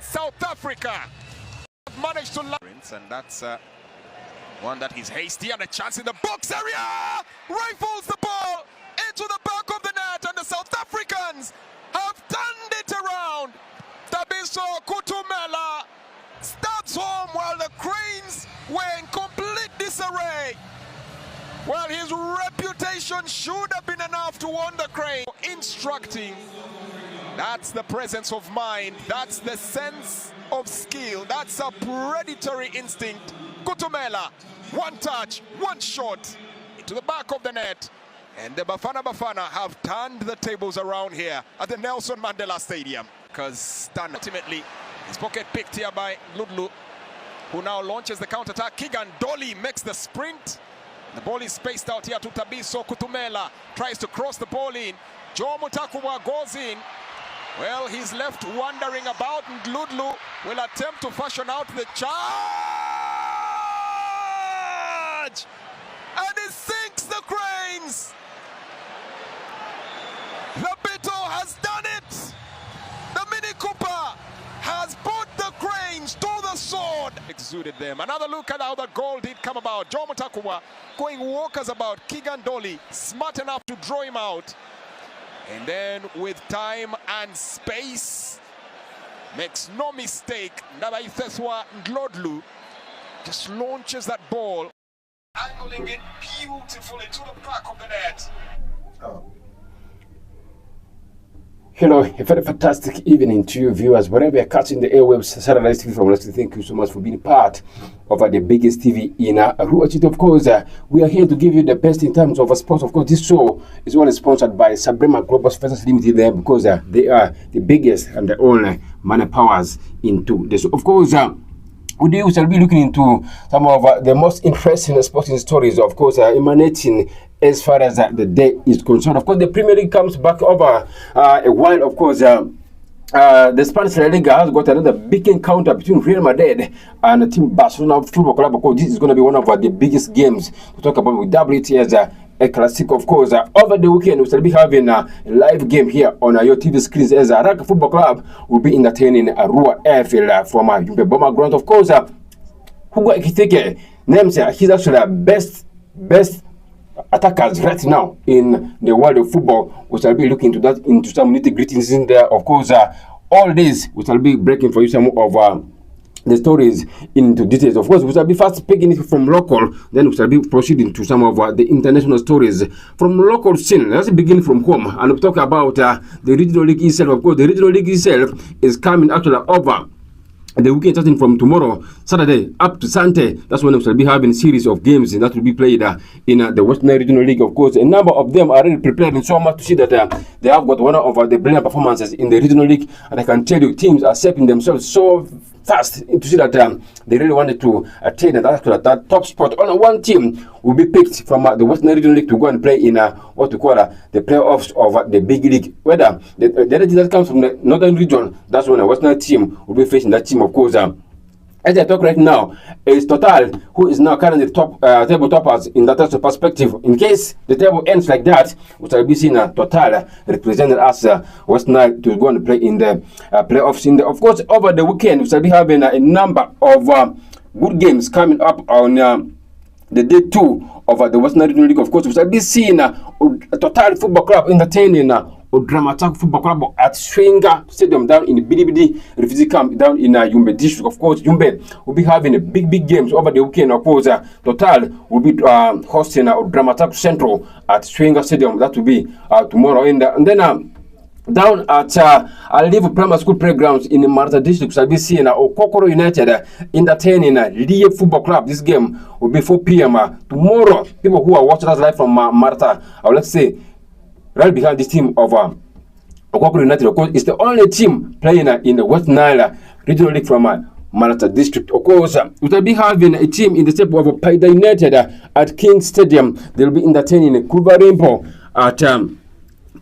South Africa have managed to land. And that's one that is hasty, and a chance in the box area. Rifles the ball into the back of the net, and the South Africans have turned it around. Thabiso Kutumela starts home while the Cranes were in complete disarray. Well, his reputation should have been enough to warn the Cranes. Instructing. That's the presence of mind. That's the sense of skill. That's a predatory instinct. Kutumela, one touch, one shot into the back of the net. And the Bafana have turned the tables around here at the Nelson Mandela Stadium. Because ultimately, his pocket picked here by Ludlu, who now launches the counter-attack. Keegan Dolly makes the sprint. The ball is spaced out here to Thabiso Kutumela. Tries to cross the ball in. Joe Mutakuwa goes in. Well, he's left wandering about, and Ludlu will attempt to fashion out the charge. And he sinks the Cranes. The Beto has done it. The Mini Cooper has put the Cranes to the sword. Exuded them. Another look at how the goal did come about. Joe Mutakuwa going walkers about. Keegan Dolly smart enough to draw him out. And then with time and space, makes no mistake, Ndabaitheswa Ndlodlu just launches that ball, angling it beautifully to the back of the net. Hello, a very fantastic evening to you viewers, wherever you're catching the airwaves. Satellite TV from Leicester. Thank you so much for being part of the biggest TV in Ruachit. Of course, we are here to give you the best in terms of sports. Of course, this show is only sponsored by Sabrema Global Ventures Limited there, because they are the biggest and the only money powers into this. Of course, we shall be looking into some of the most interesting sporting stories, of course, emanating as far as the day is concerned. Of course, the Premier League comes back over a while. Of course, the Spanish La Liga has got another big encounter between Real Madrid and the team Barcelona Football Club. Of course, this is going to be one of the biggest games to talk about with WTS. A classic, of course. Over the weekend, we shall be having a live game here on your TV screens as Raka Football Club will be entertaining Rua Airfield from Yumbe Bomber Ground. Of course, Hugo Ekiteke names he's actually best attackers right now in the world of football. We shall be looking into some nitty-gritties in there. Of course, all this we shall be breaking for you some of the stories into details. Of course, we shall be first picking it from local, then we shall be proceeding to some of the international stories from local scene. Let's begin from home and we'll talk about the regional league itself. Of course, the regional league itself is coming actually over the weekend, starting from tomorrow, Saturday, up to Sunday. That's when we shall be having a series of games that will be played in the Western Regional League. Of course, a number of them are already prepared in so much to see that they have got one of the brilliant performances in the Regional League. And I can tell you, teams are setting themselves so fast to see that they really wanted to attain that top spot. Only one team will be picked from the Western Regional League to go and play in what we call the playoffs of the big league. Whether the other team that comes from the Northern region, that's when a Western team will be facing that team, of course. As I talk right now, is Total, who is now currently top table toppers in that perspective. In case the table ends like that, we shall be seeing Total represented as West Nile to go and play in the playoffs. Of course, over the weekend, we shall be having a number of good games coming up on the day 2 of the Western Regional League. Of course, we shall be seeing Total Football Club entertaining Dramatic Football Club at Swinga Stadium down in the Bidibidi Refugee Camp down in Yumbe District. Of course, Yumbe will be having a big games over the weekend. Of course, Total will be hosting Dramatic Central at Swinga Stadium. That will be tomorrow. And then down at Live Primary School Playgrounds in the Marta District, shall be seeing Okokoro United entertaining Liye Football Club. This game will be 4 p.m. Tomorrow. People who are watching us live from Marta, let's say, right behind this team of Okokoro United, of course, it's the only team playing in the West Nile Regional League from Marata District. Of course, we will be having a team in the shape of Paida United at King Stadium. They'll be entertaining Kuvarimpo at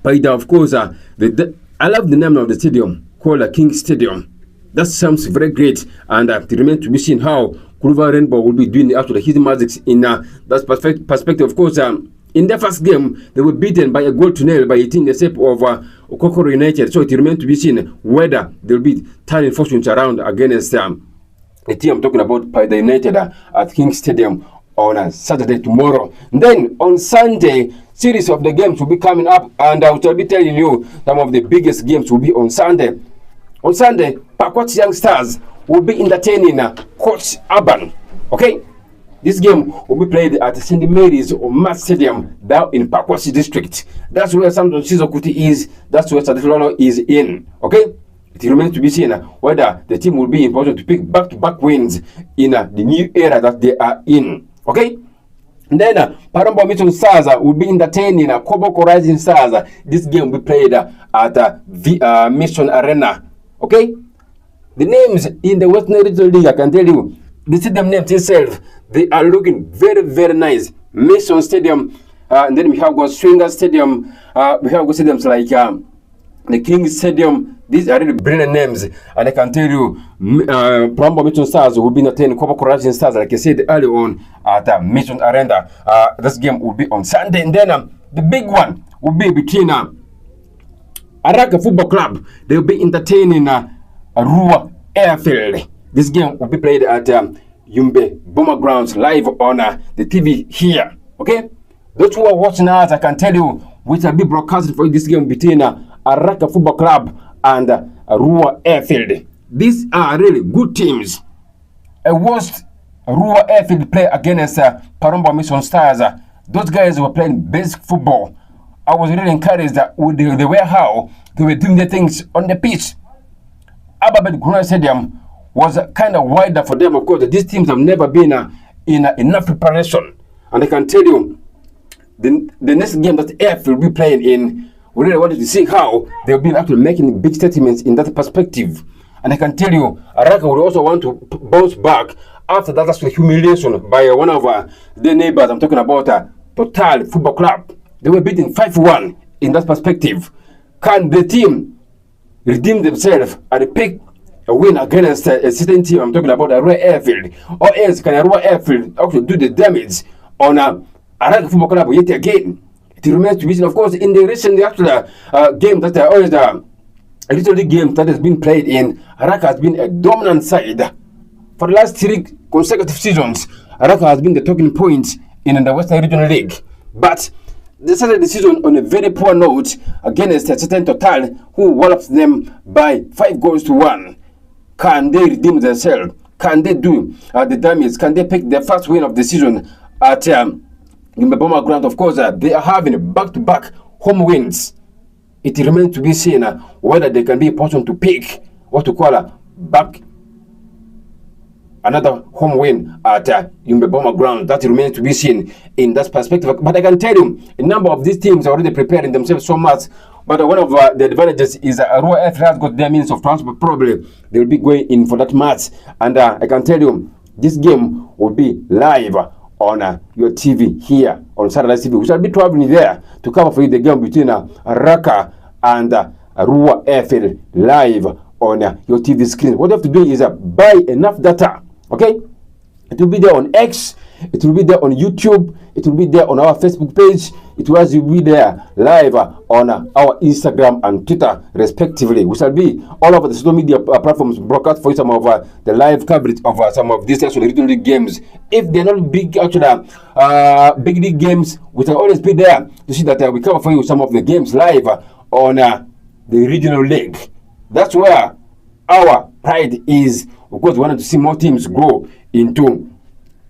Paida. Of course, I love the name of the stadium called King Stadium. That sounds very great, and it remains to be seen how Kuva Rainbow will be doing after his magic in that perspective. Of course, In the first game, they were beaten by a goal to nil by a team in the shape of Okokoro United. So it remains to be seen whether they'll be turning fortunes around against the team I'm talking about, by the United at King Stadium on Saturday tomorrow. And then on Sunday, series of the games will be coming up, and I will be telling you some of the biggest games will be on Sunday. On Sunday, Pakwat's Young Stars will be entertaining Coach Urban. Okay? This game will be played at St. Mary's Omas Stadium down in Pakwasi district. That's where Samson Shizokuti is. That's where Sadiflolo is in. Okay? It remains to be seen whether the team will be in position to pick back-to-back wins in the new era that they are in. Okay? And then Parombo Mission Stars will be entertaining Koboko Rising Stars. This game will be played at Mission Arena. Okay? The names in the Western Regional League, I can tell you, the stadium names itself, they are looking very, very nice. Mission Stadium, and then we have got Swinger Stadium, we have got stadiums like the King Stadium. These are really brilliant names, and I can tell you, Parombo Mission Stars will be entertaining Koboko Rising Stars, like I said earlier on, at Mission Arena. This game will be on Sunday, and then the big one will be between Araka Football Club. They will be entertaining Rua Airfield. This game will be played at Yumbe Bomber Grounds live on the TV here. Okay? Those who are watching us, I can tell you, which will be broadcasting for this game between Araka Football Club and Rua Airfield. These are really good teams. I watched Rua Airfield play against Parombo Mission Stars. Those guys were playing basic football. I was really encouraged with the way how they were doing the things on the pitch. Ababet Gruna Stadium was kind of wider for them. Of course, these teams have never been in enough preparation. And I can tell you, the next game that AF will be playing in, we really wanted to see how they'll be actually making big statements in that perspective. And I can tell you, Araka will also want to bounce back after that actual humiliation by one of their neighbors. I'm talking about Total Football Club. They were beaten 5-1 in that perspective. Can the team redeem themselves and pick a win against a certain team? I'm talking about Arua Airfield. Or else can Arua Airfield actually do the damage on Araka Football Club yet again? It remains to be seen. Of course, in the recent game that there always a little league game that has been played in, Araka has been a dominant side. For the last 3 consecutive seasons, Araka has been the talking point in the Western Regional League. But they started the season on a very poor note against a certain Total who walloped them by 5-1. Can they redeem themselves? Can they do the damage? Can they pick their first win of the season at Bomber Ground? Of course, they are having back-to-back home wins. It remains to be seen whether they can be important to pick what to call back another home win at Yumbe Bomber Ground. That remains to be seen in that perspective. But I can tell you, a number of these teams are already preparing themselves so much. But one of the advantages is Arua F has got their means of transport. Probably they will be going in for that match. And I can tell you, this game will be live on your TV here on Satellite TV. We shall be traveling there to cover for you the game between Araka and Arua Airfield live on your TV screen. What you have to do is buy enough data. Okay? It will be there on X. It will be there on YouTube. It will be there on our Facebook page. It will also be there live on our Instagram and Twitter, respectively. We shall be all over the social media platforms broadcast for you some of the live coverage of some of these actual regional league games. If they're not big, actually, big league games, we shall always be there to see that we cover for you some of the games live on the regional league. That's where our pride is. Of course, we wanted to see more teams grow into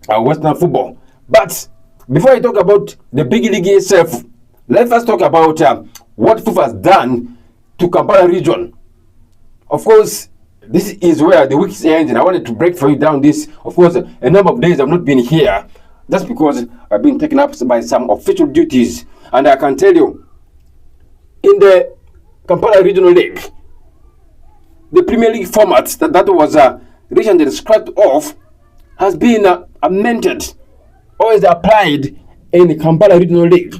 Western football. But before I talk about the big league itself, let's first talk about what FIFA has done to Kampala region. Of course, this is where the week is ending. I wanted to break for you down this. Of course, a number of days I've not been here. That's because I've been taken up by some official duties. And I can tell you, in the Kampala Regional League, the Premier League format that was recently scratched off has been amended or is applied in the Kampala Regional League.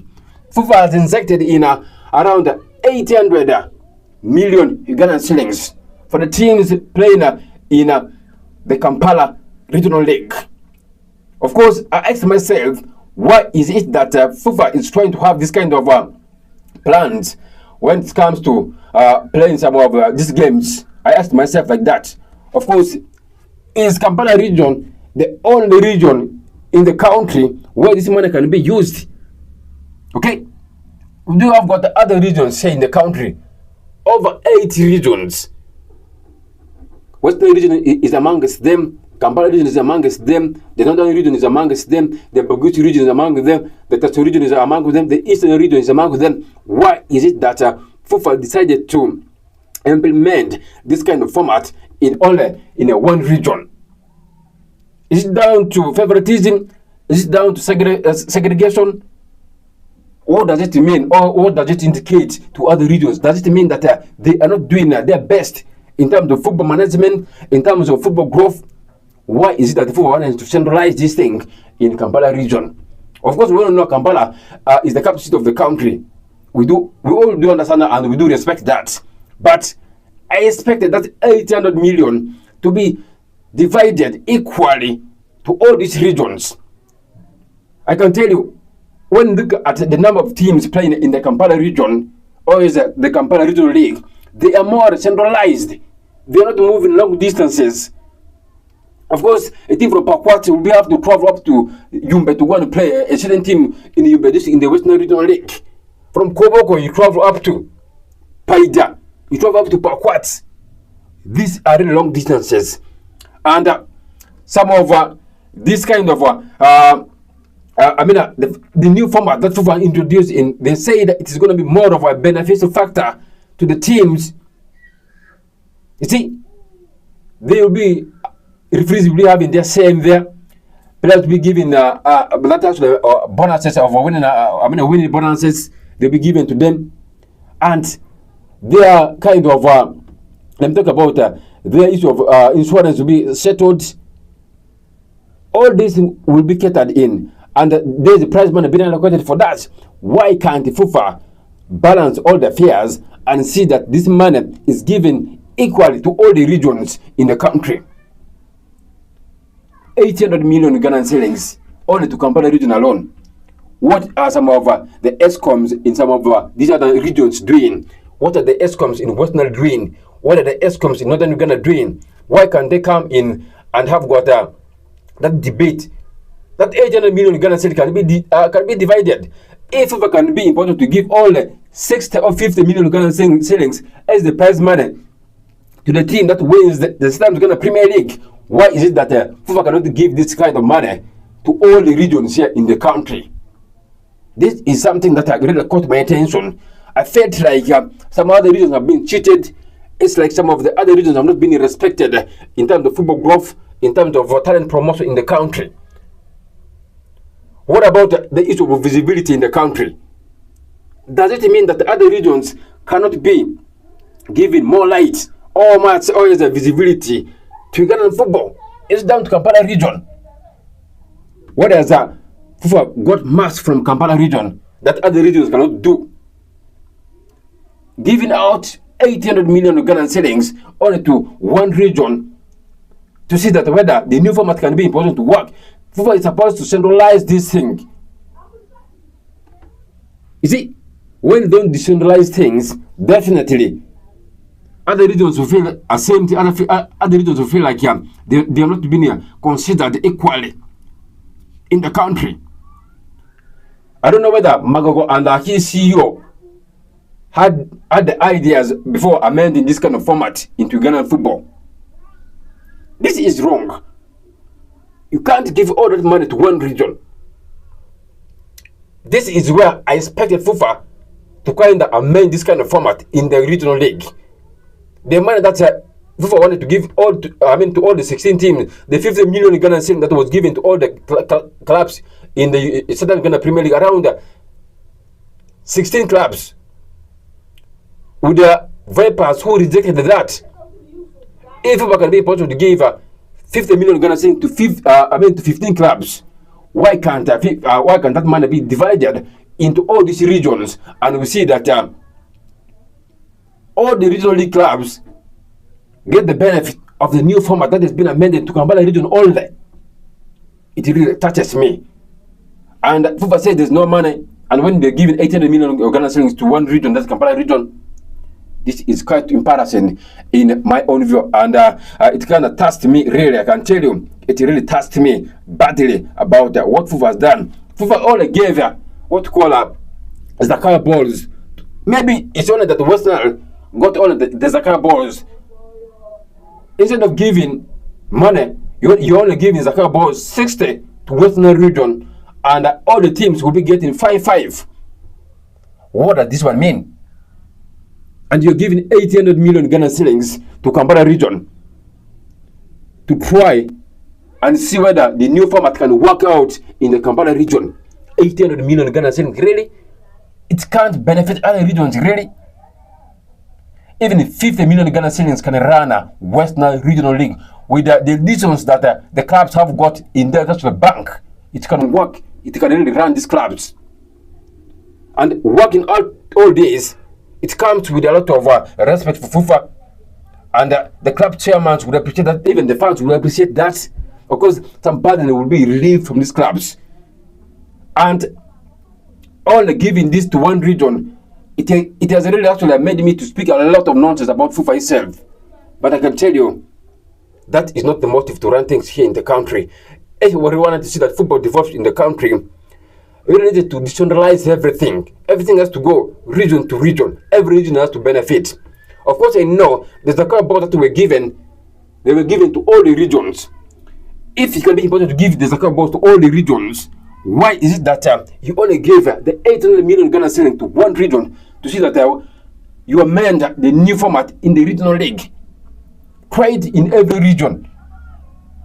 FIFA has injected in around 800 million Ugandan shillings for the teams playing in the Kampala Regional League. Of course, I asked myself, Why is it that FIFA is trying to have this kind of plans when it comes to playing some of these games? I asked myself like that. Of course, is Kampala region the only region in the country where this money can be used? Okay, we do have got other regions say in the country, over 8 regions. Western region is amongst them, Kampala region is amongst them, the northern region is amongst them, the Baguti region is among them, the Tasso region is among them, the eastern region is among them. Why is it that FIFA decided to implement this kind of format in only in a one region? Is it down to favoritism? Is it down to segregation? What does it mean? Or what does it indicate to other regions? Does it mean that they are not doing their best in terms of football management, in terms of football growth? Why is it that the football wants to centralize this thing in Kampala region? Of course, we all know Kampala is the capital city of the country. We all do understand that, and we do respect that. But I expected that 800 million to be divided equally to all these regions. I can tell you, when you look at the number of teams playing in the Kampala region, or is the Kampala Regional League, they are more centralized. They are not moving long distances. Of course, a team from Pakwati will have to travel up to Yumbe to go and play a certain team in the Yumbe district in the Western Regional League. From Koboko, you travel up to Paida, you travel up to Pakwati. These are really long distances. And some of this kind of the new format that FIFA introduced in, they say that it is going to be more of a beneficial factor to the teams. You see, they will be referees will be having their say in there. Players will be given bonuses of winning bonuses. They'll be given to them, and they are kind of let me talk about their issue of insurance will be settled. All this will be catered in, and there's a prize money being allocated for that. Why can't FIFA balance all the fares and see that this money is given equally to all the regions in the country? 800 million Ghana shillings only to Kampala region alone. What are some of the ESCOMs in some of these other regions doing? What are the ESCOMs in Western doing? What are the ESCOMs in Northern Uganda doing? Why can't they come in and have got that debate? That 800 million Ghana shillings can be divided. If it can be important to give all the 60 or 50 million Ghana shillings as the prize money to the team that wins the Southern Uganda Premier League, why is it that FIFA cannot give this kind of money to all the regions here in the country? This is something that really caught my attention. I felt like some other regions have been cheated. It's like some of the other regions have not been respected in terms of football growth, in terms of talent promotion in the country. What about the issue of visibility in the country? Does it mean that the other regions cannot be given more light or much or is a visibility to Ugandan football? It's down to Kampala region. What has FIFA got much from Kampala region that other regions cannot do? Giving out 800 million Ugandan shillings only to one region to see that whether the new format can be important to work. FIFA is supposed to centralize this thing. You see, when you don't decentralize things, definitely other regions will feel the same thing. Other regions will feel like they are not being considered equally in the country. I don't know whether Magago and his CEO had the ideas before amending this kind of format into Ugandan football. This is wrong. You can't give all that money to one region. This is where I expected FIFA to kind of amend this kind of format in the regional league. The money that FIFA wanted to give to all the 16 teams, the 50 million Ghana cedis that was given to all the clubs in the Southern Ghana Premier League, around 16 clubs, with the Vipers who rejected that. If FIFA can be possible to give 50 million Ghana cedis to 15 clubs, why can't that money be divided into all these regions? And we see that all the regional league clubs get the benefit of the new format that has been amended to Kampala region only. It really touches me. And FIFA said there's no money. And when they're giving 800 million Ghana shillings to one region, that's Kampala region, this is quite embarrassing in my own view. And it kind of touched me, really. I can tell you, it really touched me badly about what FIFA has done. FIFA only gave what you call Zakaya balls. Maybe it's only that the Western got only the Zakaya balls. Instead of giving money, you're only giving Zakaya balls 60 to Western region, and all the teams will be getting 5-5. What does this one mean? And you're giving 800 million Ghana shillings to Kampala region to try and see whether the new format can work out in the Kampala region. 800 million Ghana shillings, really? It can't benefit other regions, really? Even 50 million Ghana shillings can run a Western Regional League with the additions that the clubs have got in there to the bank. It can work. It can really run these clubs. And working all days, it comes with a lot of respect for FIFA. And the club chairman would appreciate that. Even the fans will appreciate that. Because some burden will be relieved from these clubs. And only giving this to one region, it has really actually made me to speak a lot of nonsense about FIFA itself. But I can tell you, that is not the motive to run things here in the country. If we wanted to see that football develops in the country, we needed to decentralize everything. Everything has to go region to region. Every region has to benefit. Of course, I know the Zakaya balls that they were given to all the regions. If it can be important to give the Zakaya balls to all the regions, why is it that you only gave the 800 million Ghana shilling to one region to see that you amend the new format in the regional league? Try it in every region.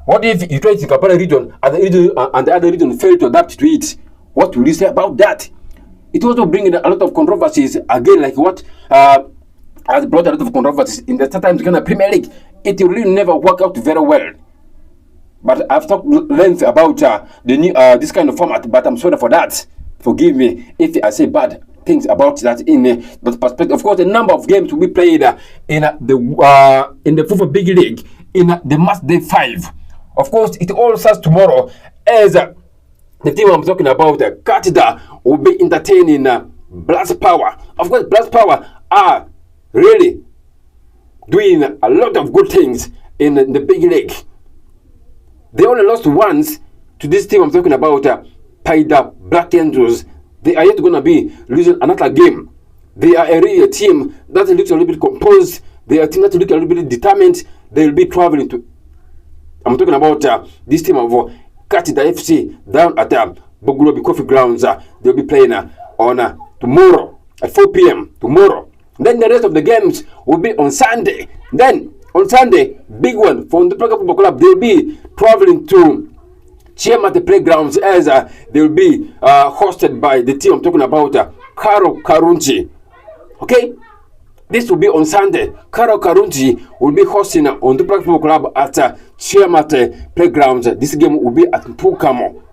What if you try it in Kampala region and the other region fail to adapt to it? What will you say about that? It also brings a lot of controversies again, like what has brought a lot of controversies in the sometimes Ghana Premier League. It will really never work out very well. But I've talked length about the new this kind of format, but I'm sorry for that. Forgive me if I say bad things about that in that perspective. Of course, the number of games will be played in the FIFA Big League in the match day 5. Of course, it all starts tomorrow as the team I'm talking about, Katida, will be entertaining Blast Power. Of course, Blast Power are really doing a lot of good things in the Big League. They only lost once to this team I'm talking about, Paida Black Angels. They are yet going to be losing another game. They are a team that looks a little bit composed. They are a team that looks a little bit determined. They will be traveling to. I'm talking about this team of Katida FC down at Bogulobi Coffee Grounds. They'll be playing on tomorrow at 4 p.m. tomorrow. Then the rest of the games will be on Sunday. Then on Sunday, big one from the Football Club. They'll be traveling to Chiamate Playgrounds as they'll be hosted by the team I'm talking about, Karo Karunji. Okay? This will be on Sunday. Karo Karunji will be hosting on the Football Club at Chiamate Playgrounds. This game will be at Pukamo.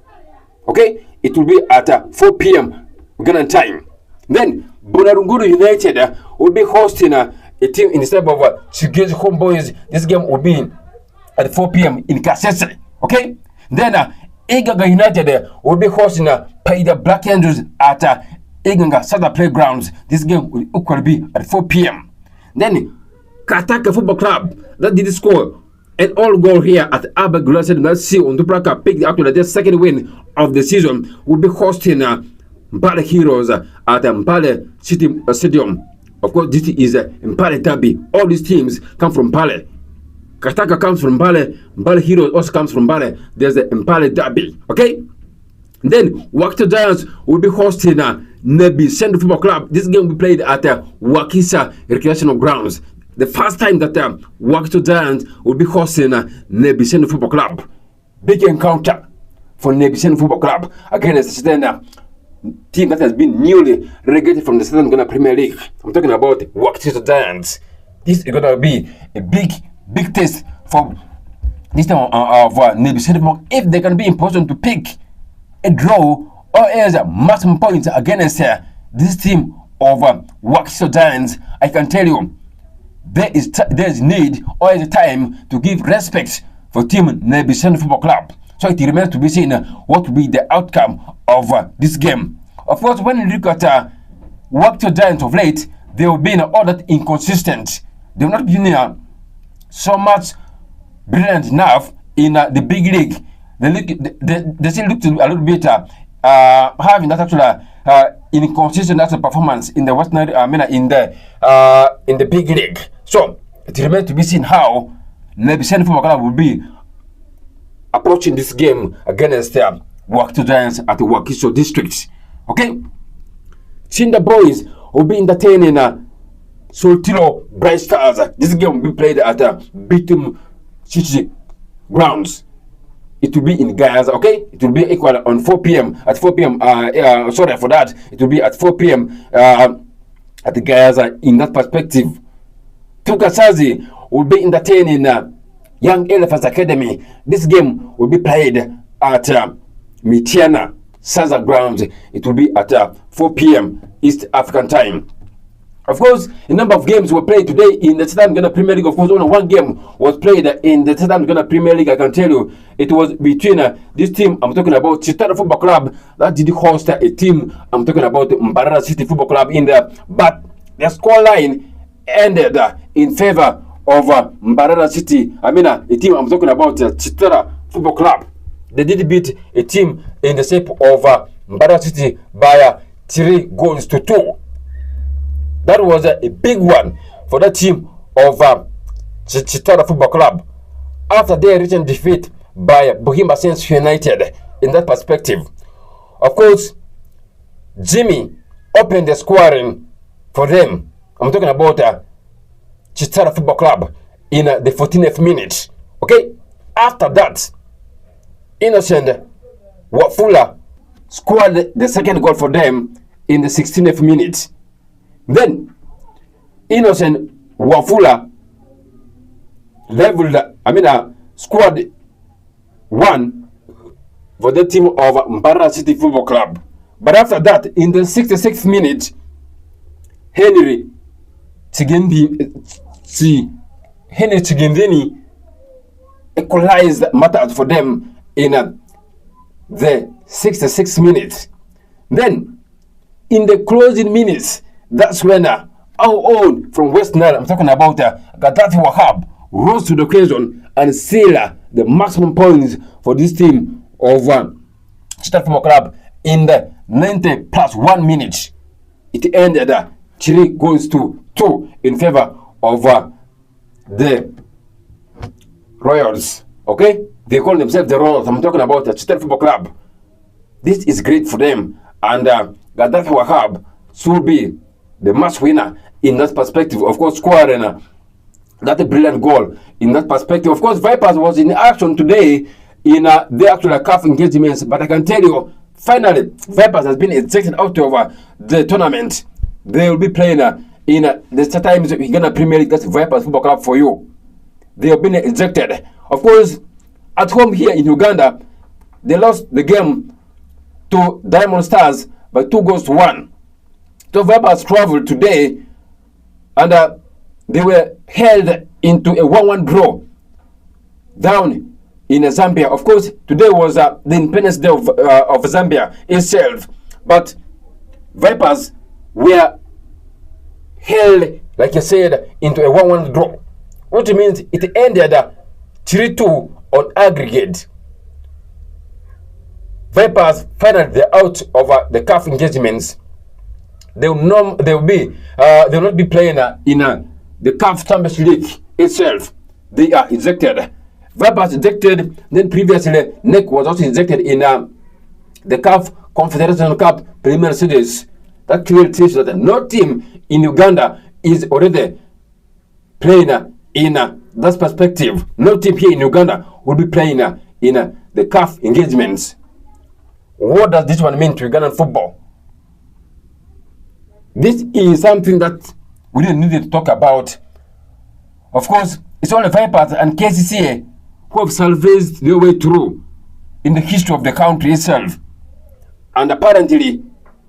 Okay? It will be at 4 p.m. Ghana time. Then Bonarunguru United will be hosting a team in the step of Chigezi Homeboys. This game will be at 4 p.m. in Kasese. Okay? Then Iganga United will be hosting Paida Black Angels at Iganga Sada Playgrounds. This game will equally be at 4 p.m. Then Kataka Football Club that did score an all goal here at Abba Gulasen. Let's see on Dupraka picked actually their second win of the season. Will be hosting Mpale Heroes at Mpale City Stadium. Of course, this is Mpale Derby. All these teams come from Mpale. Kataka comes from Mpale. Mpale Heroes also comes from Mpale. There's the Mpale Derby. Okay? Then Wakito Giants will be hosting Nebi Central Football Club. This game will be played at Wakisa Recreational Grounds. The first time that Wakito Giants will be hosting Nebi Central Football Club. Big encounter for Nebi Central Football Club against the team that has been newly relegated from the Southern Ghana Premier League. I'm talking about Wakito Giants. This is going to be a big test for this team of Nebi Central. If they can be in position to pick a draw or as maximum points against this team of Wakito Giants, I can tell you there is need or is time to give respect for team Nebi Central Football Club. So it remains to be seen what will be the outcome of this game. Of course, when you look at Wakto Giants of late, they have been all that inconsistent. They have not been so much brilliant enough in the big league. They still look a little bit having that actual inconsistent performance in the Western, in the big league. So it remains to be seen how Lebisen Football Club will be approaching this game against Wakto Giants at the Wakiso district. Okay, Chinda Boys will be entertaining Soltilo Bright Stars. This game will be played at Bitum City grounds. It will be in Gaza, okay? It will be equal on 4 p.m. At 4 p.m. Sorry for that. It will be at 4 p.m. At the Gaza. In that perspective, Tukasazi will be entertaining Young Elephants Academy. This game will be played at Mitiana Saza grounds. It will be at 4 p.m. East African time. Of course, a number of games were played today in the Southern Ghana Premier League. Of course, only one game was played in the Southern Ghana Premier League. I can tell you, it was between this team I'm talking about, Chitara Football Club, that did host a team I'm talking about, Mbarara City Football Club in there. But the scoreline ended in favor of Mbarara City. A team I'm talking about, Chitara Football Club. They did beat a team in the shape of Mbarara City by 3 goals to 2. That was a big one for the team of Chitara Football Club after their recent defeat by Bohima Saints United. In that perspective, of course, Jimmy opened the scoring for them. I'm talking about Chitara Football Club in the 14th minute. Okay, after that, Innocent Wafula scored the second goal for them in the 16th minute. Then, Innocent Wafula scored 1 for the team of Mbarara City Football Club. But after that, in the 66th minute, Henry Chigindini equalized matters for them in the 66th minute. Then, in the closing minutes, that's when our own from West Nile, I'm talking about Gaddafi Wahab, rose to the occasion and sealed the maximum points for this team of Chitara Football Club in the 90 plus 1 minute. It ended 3 goals to 2 in favor of the Royals. Okay? They call themselves the Royals. I'm talking about the Chitara Football Club. This is great for them. And Gaddafi Wahab should be the match winner in that perspective. Of course, scoring that a brilliant goal in that perspective. Of course, Vipers was in action today in the actual CAF engagements. But I can tell you, finally, Vipers has been ejected out of the tournament. They will be playing in the times in Ghana Premier League. That's Vipers Football Club for you. They have been ejected. Of course, at home here in Uganda, they lost the game to Diamond Stars by 2 goals to 1. So Vipers traveled today and they were held into a 1-1 draw down in Zambia. Of course, today was the Independence Day of Zambia itself. But Vipers were held, like I said, into a 1-1 draw, which means it ended 3-2 on aggregate. Vipers finally they're out of the CAF engagements. They will not be playing in the CAF Champions League itself. They are ejected. Vipers ejected. Then previously, NEC was also ejected in the CAF Confederation Cup preliminary series. That clearly tells that no team in Uganda is already playing in that perspective. No team here in Uganda will be playing in the CAF engagements. What does this one mean to Ugandan football? This is something that we didn't need to talk about. Of course, it's only Vipers and KCCA who have salvaged their way through in the history of the country itself. And apparently,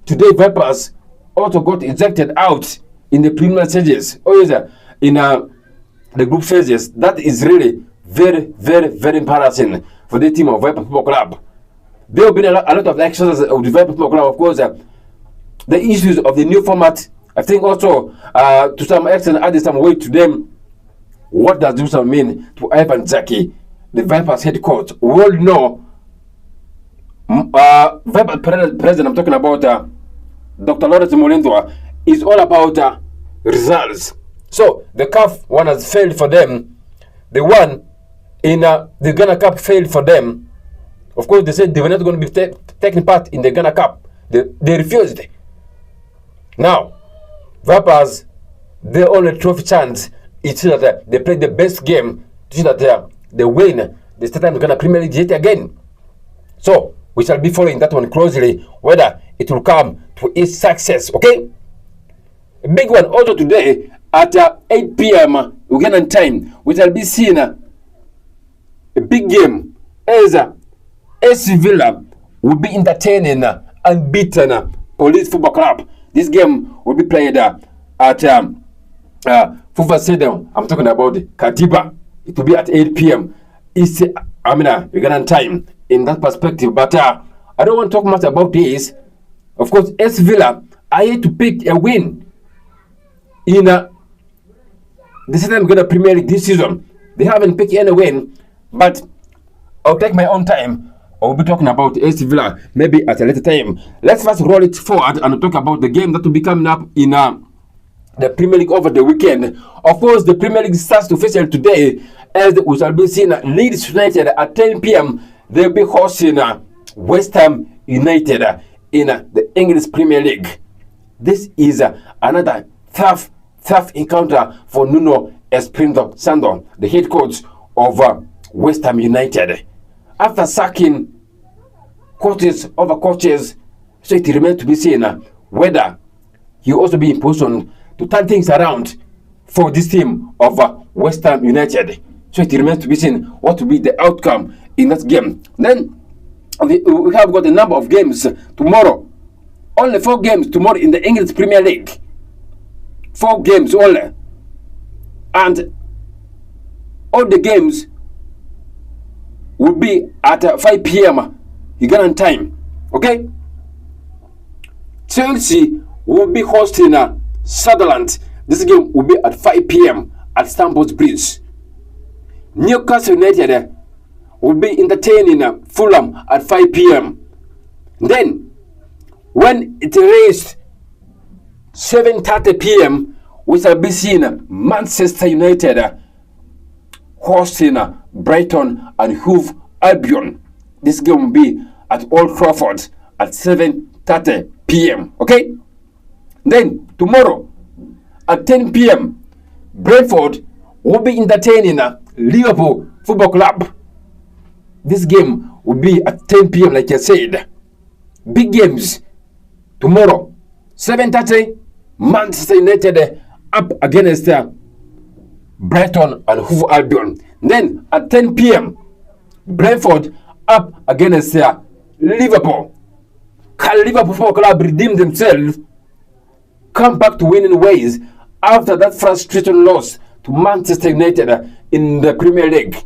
today Vipers also got ejected out in the preliminary stages, or in the group phases. That is really very, very, very embarrassing for the team of Viper Football Club. There have been a lot of actions of the Viper Football Club, of course. The issues of the new format, I think also to some extent added some weight to them. What does this mean to Ivan Zaki, the Vipers head coach? We all know Viper president, I'm talking about Dr. Lawrence Molendwa, is all about results. So the CAF one has failed for them. The one in the Ghana Cup failed for them. Of course, they said they were not going to be taking part in the Ghana Cup. They refused. Now, Vipers, their only trophy chance is that they play the best game to see that they win the Southern Ghana Premier League yet again. So, we shall be following that one closely, whether it will come to its success, okay? A big one also today at 8 p.m. Ugandan time, we shall be seeing a big game as AC Villa will be entertaining unbeaten Police Football Club. This game will be played at Fufa Stadium. I'm talking about Katiba. It will be at 8 p.m. It's Ugandan time in that perspective. But I don't want to talk much about this. Of course, AC Villa are here to pick a win in the Southern Ghana Premier League this season. They haven't picked any win, but I'll take my own time. I will be talking about AC Villa maybe at a later time. Let's first roll it forward and talk about the game that will be coming up in the Premier League over the weekend. Of course, the Premier League starts officially today, as we shall be seeing Leeds United at 10 p.m. They'll be hosting West Ham United in the English Premier League. This is another tough encounter for Nuno Espirito Santo, the head coach of West Ham United. After sacking coaches over coaches, so it remains to be seen whether he will also be in position to turn things around for this team of West Ham United. So it remains to be seen what will be the outcome in that game. Then we have got a number of games tomorrow. Only 4 games tomorrow in the English Premier League. 4 games only. And all the games will be at 5 p.m. Ugandan time. Okay? Chelsea will be hosting Sunderland. This game will be at 5 p.m. at Stamford Bridge. Newcastle United will be entertaining Fulham at 5 p.m. Then, when it reaches 7:30 p.m., we shall be seeing Manchester United hosting Brighton and Hove Albion. This game will be at Old Trafford at 7:30 p.m. Okay? Then tomorrow at 10 p.m., Brentford will be entertaining Liverpool Football Club. This game will be at 10 p.m. like I said. Big games tomorrow. 7:30, Manchester United up against Brighton and Hove Albion. Then at 10 p.m., Brentford up against Liverpool. Can Liverpool Football Club redeem themselves, come back to winning ways after that frustrating loss to Manchester United in the Premier League?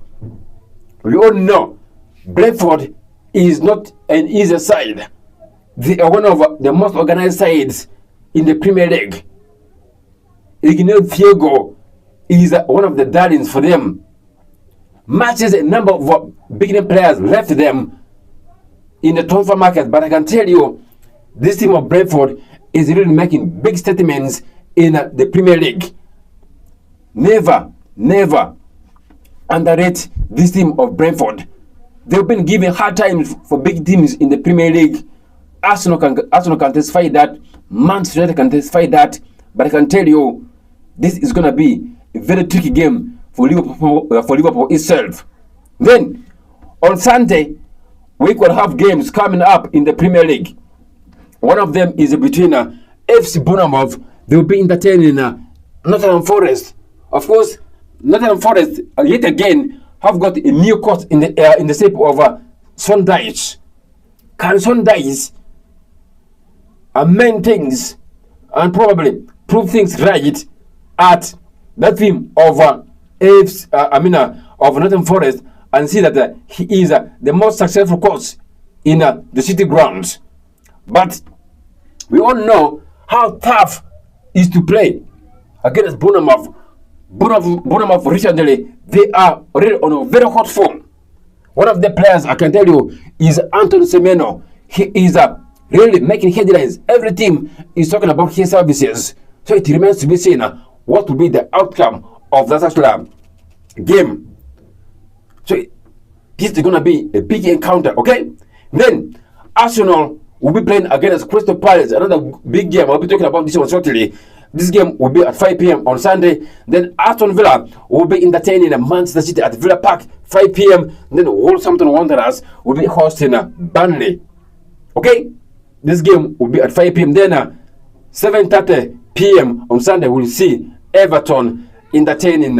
We all know Brentford is not an easy side. They are one of the most organized sides in the Premier League. Ignatius Thiago is one of the darlings for them. Matches a number of beginning players left them in the transfer market, but I can tell you, this team of Brentford is really making big statements in the Premier League. Never underrate this team of Brentford. They've been given hard times for big teams in the Premier League. Arsenal can testify that. Manchester United can testify that. But I can tell you, this is going to be a very tricky game for Liverpool itself. Then, on Sunday, we could have games coming up in the Premier League. One of them is between FC Bournemouth. They will be entertaining Nottingham Forest. Of course, Nottingham Forest yet again have got a new coach in the shape of Son Dyche. Can Son Dyche amend things and probably prove things right at that team of of Nottingham Forest and see that he is the most successful coach in the city grounds. But we all know how tough it is to play against Bournemouth. Bournemouth recently, they are already on a very hot form. One of the players I can tell you is Anthony Semenyo. He is really making headlines. Every team is talking about his services. So it remains to be seen what will be the outcome of that actual game. So this is going to be a big encounter, okay? Then Arsenal will be playing against Crystal Palace, another big game. I'll be talking about this one shortly. This game will be at 5 p.m. on Sunday. Then Aston Villa will be entertaining Manchester City at Villa Park, 5 p.m. Then Wolverhampton Wanderers will be hosting Burnley. Okay? This game will be at 5 p.m. Then 7:30 p.m. on Sunday, we'll see Everton entertaining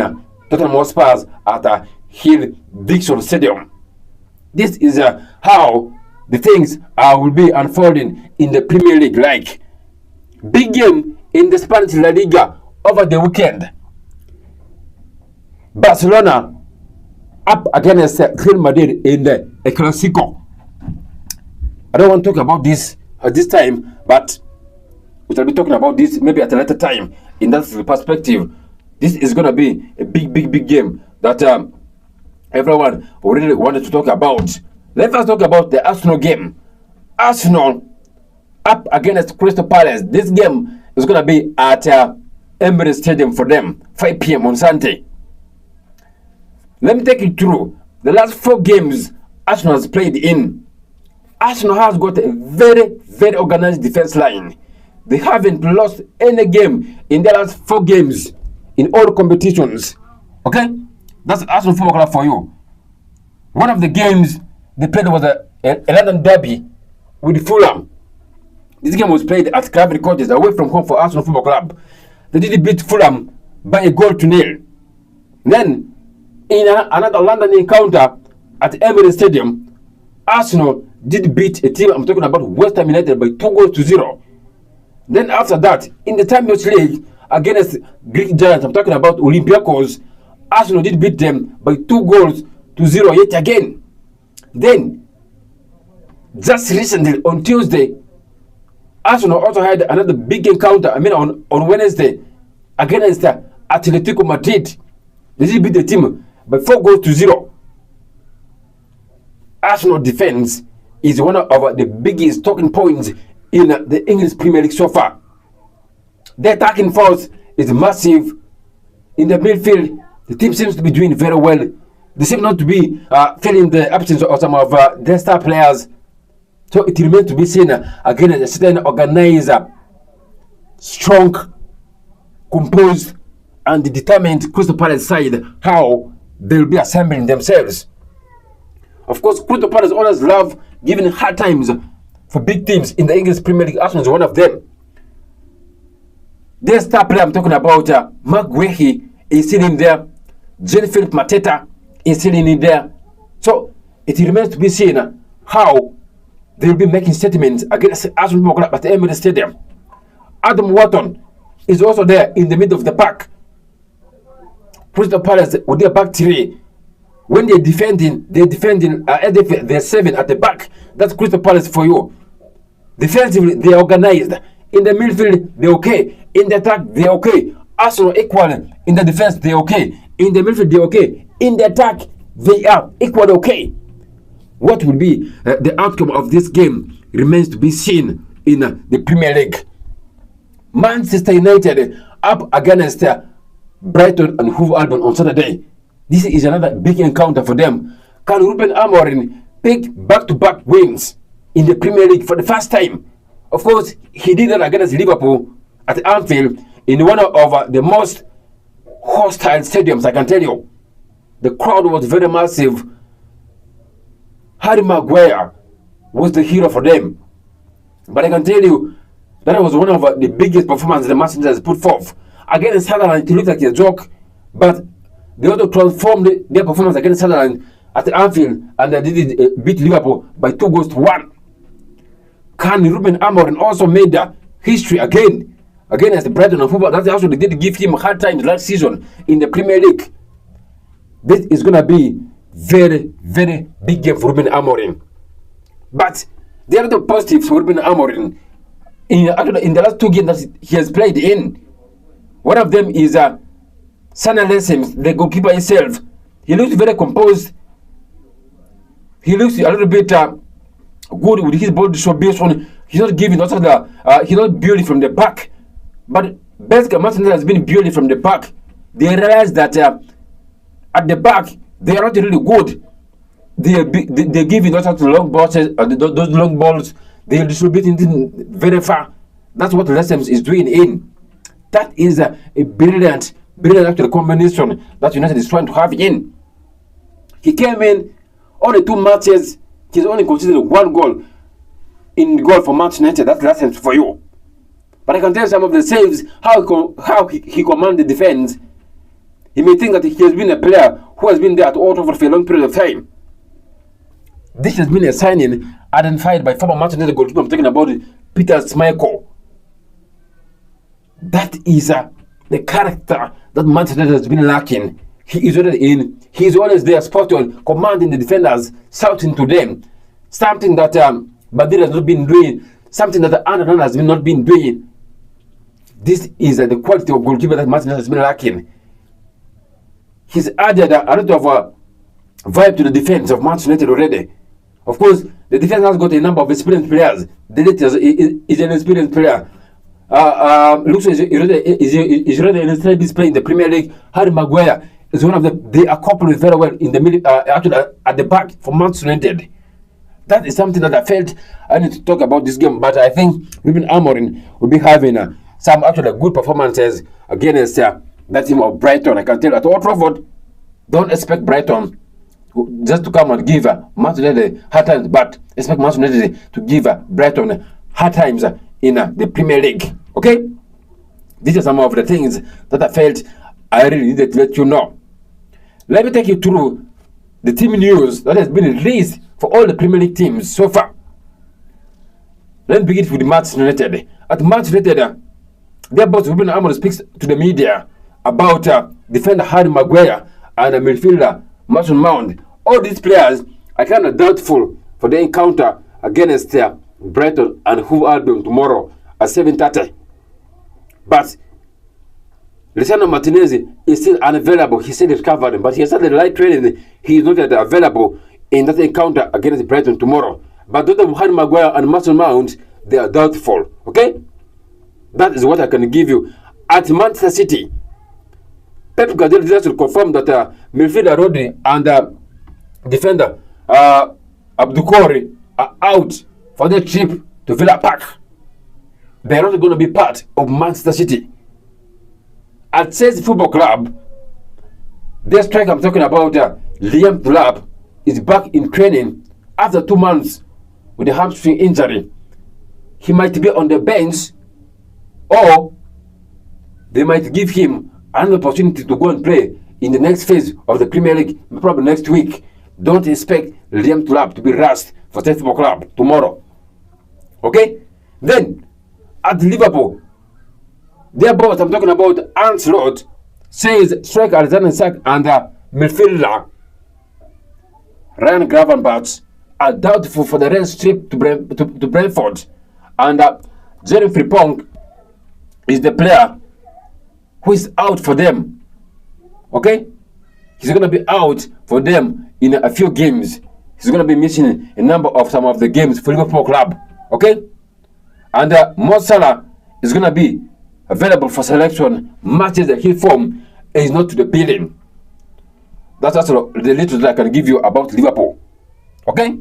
Tottenham Hotspur at Hill Dixon Stadium. This is how the things will be unfolding in the Premier League. Like, big game in the Spanish La Liga over the weekend. Barcelona up against Real Madrid in the Clásico. I don't want to talk about this at this time, but we shall be talking about this maybe at a later time. In that perspective, this is going to be a big game that everyone really wanted to talk about. Let us talk about the Arsenal game. Arsenal up against Crystal Palace. This game is going to be at Emirates Stadium for them, 5 p.m. on Sunday. Let me take you through the last 4 games Arsenal has played in. Arsenal has got a very organized defense line. They haven't lost any game in their last 4 games in all competitions. Okay? That's Arsenal Football Club for you. One of the games they played was a London derby with Fulham. This game was played at Craven Cottage, away from home for Arsenal Football Club. They did beat Fulham by 1-0. Then, in another London encounter at Emirates Stadium, Arsenal did beat a team, I'm talking about West Ham United, by 2-0. Then after that, in the Champions League against Greek giants, I'm talking about Olympiacos, Arsenal did beat them by 2-0 yet again. Then, just recently on Tuesday, Arsenal also had another big encounter, on Wednesday, against Atletico Madrid. They did beat the team by 4-0. Arsenal defense is one of the biggest talking points in the English Premier League so far. Their attacking force is massive. In the midfield, the team seems to be doing very well. They seem not to be feeling the absence of some of their star players. So it remains to be seen again a certain organizer, strong, composed, and determined Crystal Palace side, how they'll be assembling themselves. Of course, Crystal Palace always love giving hard times for big teams in the English Premier League. Arsenal is one of them. Their star player I'm talking about, Mark Guehi, is still in there. Jean-Philippe Mateta is still in there. So it remains to be seen how they'll be making statements against Arsenal Football Club at the Emirates Stadium. Adam Wharton is also there in the middle of the pack. Crystal Palace with their back three. When they're defending they're 7 at the back. That's Crystal Palace for you. Defensively, they're organized. In the midfield, they're okay. In the attack, they're okay. Arsenal equal. In the defense, they're okay. In the midfield, they're okay. In the attack, they are equally okay. What will be the outcome of this game remains to be seen in the Premier League. Manchester United up against Brighton and Hove Albion on Saturday. This is another big encounter for them. Can Ruben Amorim pick back-to-back wins in the Premier League for the first time? Of course, he did that against Liverpool at Anfield in one of the most hostile stadiums, I can tell you. The crowd was very massive. Harry Maguire was the hero for them. But I can tell you, that was one of the biggest performances the Manchester has put forth. Against Sunderland, it looked like a joke, but they also transformed their performance against Sunderland at Anfield, and they did beat Liverpool by 2-1. Can Ruben Amorim also made history again against the Brighton and football? That's also they did give him hard times last season in the Premier League. This is going to be very, very big game for Ruben Amorim. But the other positive for Ruben Amorim in the last 2 games that he has played in, one of them is Sana Lessons, the goalkeeper himself. He looks very composed. He looks a little bit good with his ball distribution. He's not giving also he's not building from the back. But basically, Martinez has been building from the back. They realize that at the back they are not really good. They're giving those long balls, those long balls. They're distributing it very far. That's what Lessons is doing in. That is a brilliant actual combination that United is trying to have in. He came in only 2 matches. He's only conceded 1 goal in goal for Manchester United. That's Lessons for you. But I can tell you some of the saves, how he commands the defense. You may think that he has been a player who has been there at Old Trafford for a long period of time. This has been a signing identified by former Manchester United goalkeeper. I'm talking about Peter Schmeichel. That is the character that Manchester United has been lacking. He is already in. He is always there, spot on, commanding the defenders, shouting to them. Something that Badil has not been doing. Something that Anderson has not been doing. This is the quality of goalkeeper that Manchester United has been lacking. He's added a lot of vibe to the defense of Manchester United already. Of course, the defense has got a number of experienced players. The latest is an experienced player. Looks is already an experienced player in the Premier League. Harry Maguire is one of the. They are coupled very well in the middle, actually at the back for Manchester United. That is something that I felt I need to talk about this game. But I think Ruben Amorim will be having some actually good performances against that team of Brighton. I can tell at Old Trafford, don't expect Brighton just to come and give Manchester United hard times, but expect Manchester United to give Brighton hard times in the Premier League. Okay? These are some of the things that I felt I really needed to let you know. Let me take you through the team news that has been released for all the Premier League teams so far. Let me begin with Manchester United. At Manchester United, their boss Ruben Amorim speaks to the media about defender Harry Maguire and midfielder Mason Mount. All these players are kind of doubtful for the encounter against Brighton and Hove Albion tomorrow at 7:30. But Lisandro Martinez is still unavailable. He said he's recovered, but he started light training. He is not yet available in that encounter against Brighton tomorrow. But both of Harry Maguire and Mason Mount, they are doubtful. Okay? That is what I can give you. At Manchester City, Pep Guardiola just confirm that midfielder Rodri and defender Abdukori are out for their trip to Villa Park. They are not going to be part of Manchester City. At Chelsea Football Club, their striker I'm talking about, Liam Delap, is back in training after 2 months with a hamstring injury. He might be on the bench, or they might give him an opportunity to go and play in the next phase of the Premier League, probably next week. Don't expect Liam Delap to be rushed for Chelsea Football Club tomorrow. Okay? Then, at Liverpool, their boss, I'm talking about Ancelotti, says striker Alexander Isak and midfielder Ryan Gravenberch are doubtful for the rest trip to Brentford. And Jeremy Frimpong is the player who is out for them. Okay? He's going to be out for them in a few games. He's going to be missing a number of some of the games for Liverpool Club. Okay? And Mo Salah is going to be available for selection. Matches that he form is not to the building. That's also the little that I can give you about Liverpool. Okay?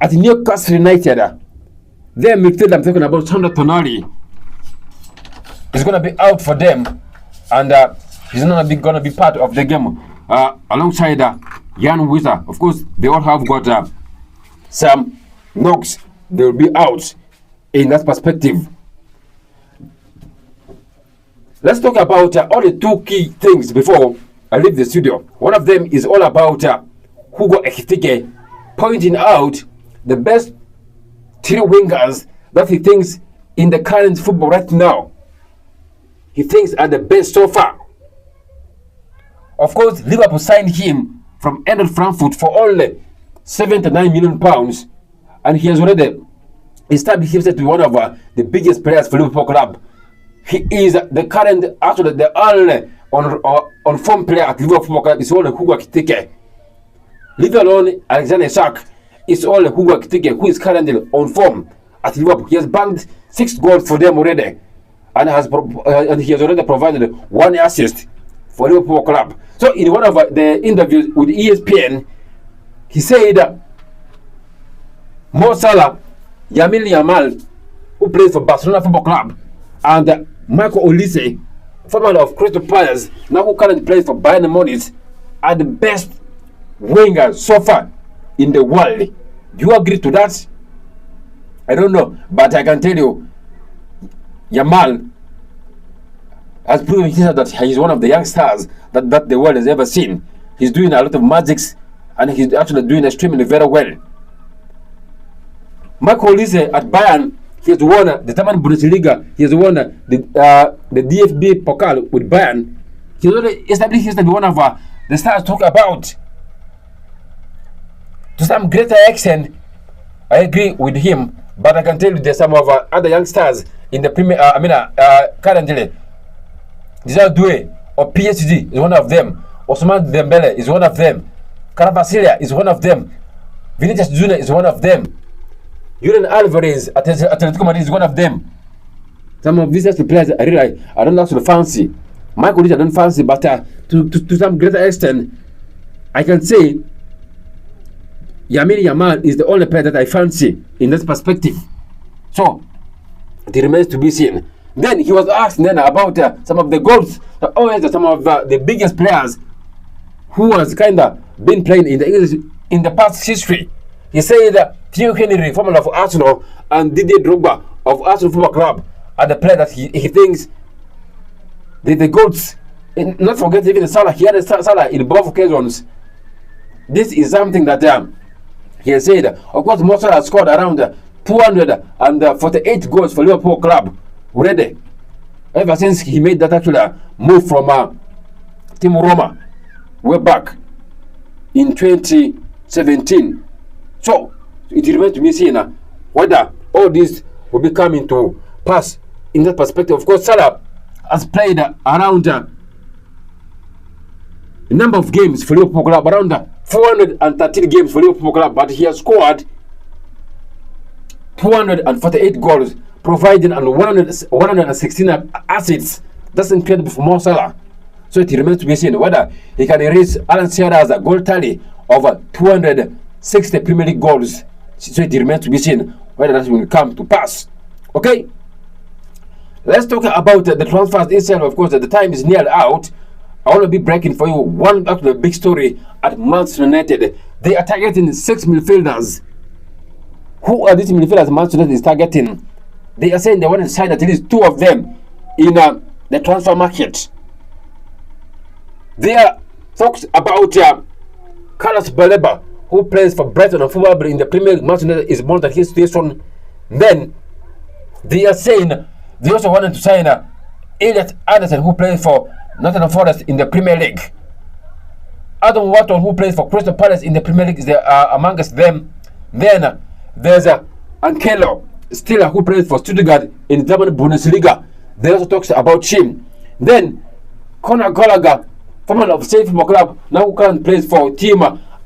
At Newcastle United, their midfielder I'm talking about, Sandro Tonali, is going to be out for them, and he's not going to be part of the game alongside Jan Wither. Of course, they all have got some knocks. They will be out in that perspective. Let's talk about all the 2 key things before I leave the studio. One of them is all about Hugo Ekitike pointing out the best 3 wingers that he thinks in the current football right now. He thinks are the best so far. Of course, Liverpool signed him from Eintracht Frankfurt for only £79 million, and he has already established himself to be one of the biggest players for Liverpool club. He is the current, actually the only on form player at Liverpool Football Club is only Hugo Ekitike. Leave alone Alexander Isak is only Hugo Ekitike who is currently on form at Liverpool. He has bagged 6 goals for them already, and he has already provided 1 assist for Liverpool club. So in one of the interviews with ESPN, he said Mo Salah, Lamine Yamal, who plays for Barcelona Football Club, and Michael Olise, former of Crystal Palace, now who currently plays for Bayern Munich, are the best wingers so far in the world. Do you agree to that? I don't know, but I can tell you, Yamal has proven himself that he's one of the young stars that the world has ever seen. He's doing a lot of magics, and he's actually doing extremely very well. Michael Olise at Bayern, he has won the German Bundesliga. He has won the DFB Pokal with Bayern. He's already established himself to be one of the stars talk about. To some greater extent, I agree with him, but I can tell you there's some of other young stars in the Premier. Currently, Desire Doué or PSG is one of them. Ousmane Dembele is one of them. Carvajal is one of them. Vinicius Junior is one of them. Julian Alvarez at Atletico Madrid is one of them. Some of these players I don't actually fancy. Michael Olise I don't fancy, but to some greater extent, I can say Lamine Yamal is the only player that I fancy in this perspective. So it remains to be seen. Then he was asked then about some of the goals. Some of the biggest players who has kind of been playing in the past history. He said Thierry Henry, former of Arsenal, and Didier Drogba of Arsenal Football Club are the player that he thinks the goals. Not forget even Salah. He had Salah in both occasions. This is something that he has said. Of course, Mo Salah has scored around 248 goals for Liverpool club already. Ever since he made that actually move from Team Roma way back in 2017. So it remains to be seen whether all this will be coming to pass in that perspective. Of course, Salah has played around a number of games for Liverpool club, around 413 games for Liverpool club, but he has scored 248 goals, providing 116 assists. That's incredible for Mo Salah. So it remains to be seen whether he can erase Alan Shearer's goal tally of 260 Premier League goals. So it remains to be seen whether that will come to pass. Okay, let's talk about the transfers itself. Of course, the time is near out. I want to be breaking for you one actually big story at Manchester United. They are targeting 6 midfielders. Who are these midfielders Manchester United is targeting? They are saying they want to sign at least 2 of them in the transfer market. There are talks about Carlos Baleba, who plays for Brighton and Football in the Premier League. Manchester United is monitoring his situation. Then they are saying they also wanted to sign Elliot Anderson, who plays for Nottingham Forest in the Premier League. Adam Wharton, who plays for Crystal Palace in the Premier League, is amongst them. Then there's Ankelo Stiller, who plays for Stuttgart in the German Bundesliga. They also talks about him. Then Conor Gallagher, former of Saint Football Club, now who currently plays for Team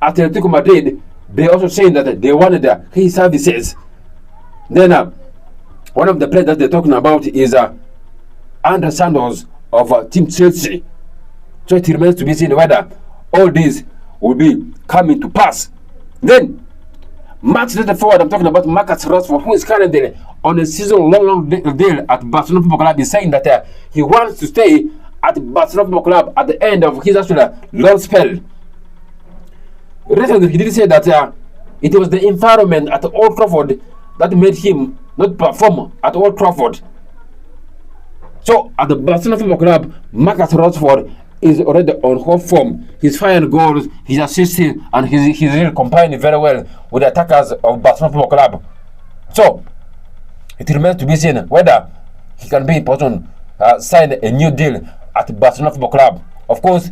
Atletico Madrid. They also saying that they wanted his services. Then one of the players that they're talking about is Andre Santos of Team Chelsea. So it remains to be seen whether all this will be coming to pass. Then match later forward, I'm talking about Marcus Rashford, who is currently on a season-long deal at Barcelona Football Club. He's saying that he wants to stay at Barcelona Football Club at the end of his actual long spell. Recently, he did say that it was the environment at Old Trafford that made him not perform at Old Trafford. So at the Barcelona Football Club, Marcus Rashford is already on hot form. He's firing goals, he's assisting, and he's really combining very well with the attackers of Barcelona Football Club. So it remains to be seen whether he can be in position sign a new deal at Barcelona Football Club. Of course,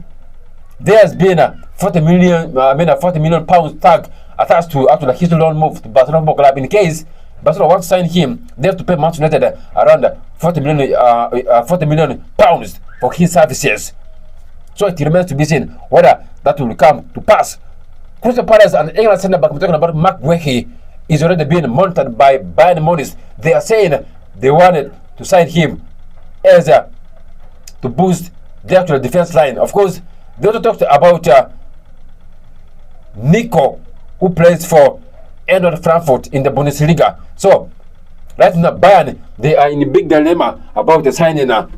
there has been 40 million, a 40 million pounds tag attached to the his loan move to Barcelona Football Club. In case Barcelona wants to sign him, they have to pay Manchester United around 40 million pounds for his services. So it remains to be seen whether that will come to pass. Crystal Palace and England centre back, I'm talking about Mark Guehi, is already being monitored by Bayern Munich. They are saying they wanted to sign him as to boost the actual defense line. Of course, they also talked about Nico, who plays for Eintracht Frankfurt in the Bundesliga. So, right now, Bayern, they are in a big dilemma about the signing a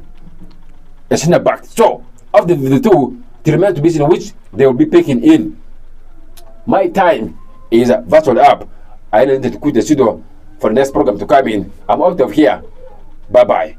centre back. So, of the two, it remains to be seen which they will be picking in. My time is virtually up. I need to quit the studio for the next program to come in. I'm out of here. Bye bye.